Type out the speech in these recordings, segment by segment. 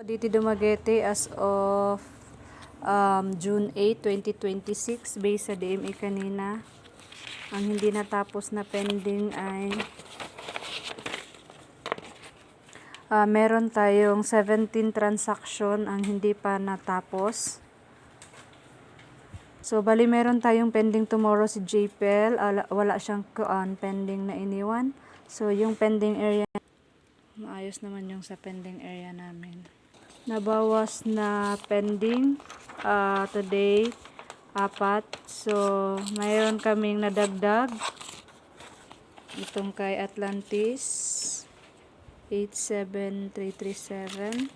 Dito Dumaguete as of June 8, 2026 based sa DMA kanina. Ang hindi natapos na pending ay meron tayong 17 transaction ang hindi pa natapos. So bali meron tayong pending tomorrow si JPL, wala siyang pending na iniwan. So yung pending area, maayos naman yung sa pending area namin. Nabawas na pending today, 4. So mayroon kaming nadagdag. Itong kay Atlantis 87337.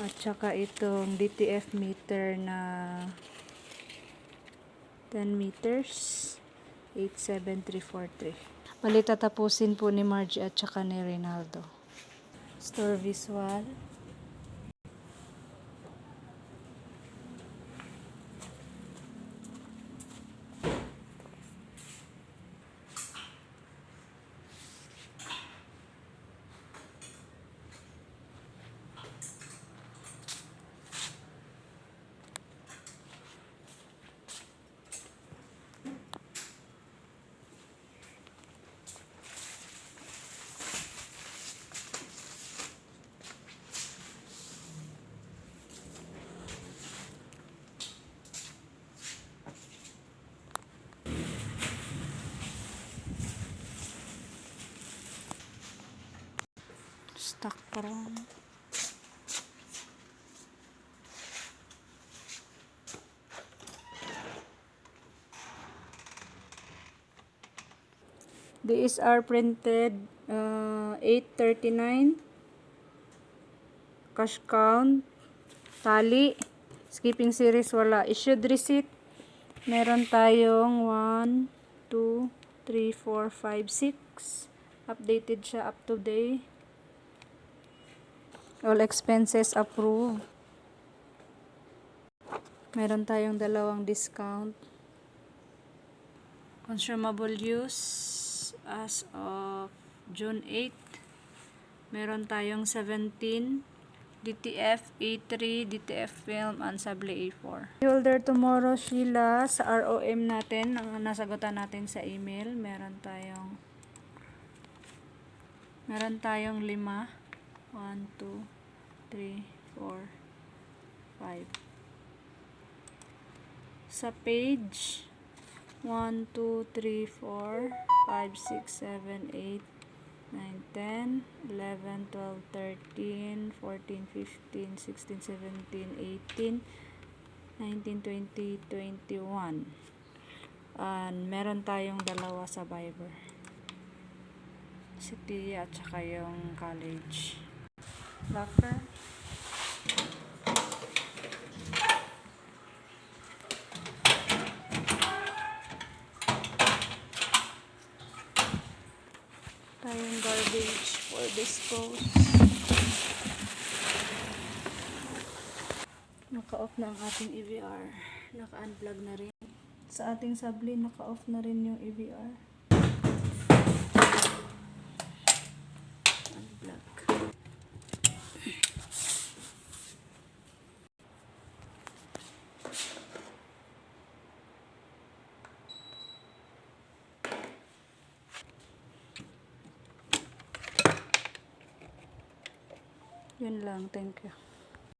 At saka itong DTF meter na 10 meters 87343. Bali tatapusin po ni Margie at saka ni Reynaldo. Store visual. Stock parang these are printed 839 cash count, tally, skipping series wala, issued receipt meron tayong 1 2 3 4 5 6, updated siya up to date. All expenses approved. Meron tayong 2 discount. Consumable use as of June 8. Meron tayong 17 DTF A3, DTF film, and Sable A4. Holder tomorrow, Sheila, sa ROM natin, ang nasagutan natin sa email. Meron tayong 5. 1, 2, 3, 4, 5. Sa page 1, 2, 3, 4, 5, 6, 7, 8, 9, 10, 11, 12, 13, 14, 15, 16, 17, 18, 19, 20, 21. And meron tayong 2 sa Viber. Si Tia at saka yung college. Locker. Tayong garbage for dispose. Naka-off na ang ating EVR. Naka-unplug na rin. Sa ating sabli, naka-off na rin yung EVR. Unplug. Yun lang. Thank you.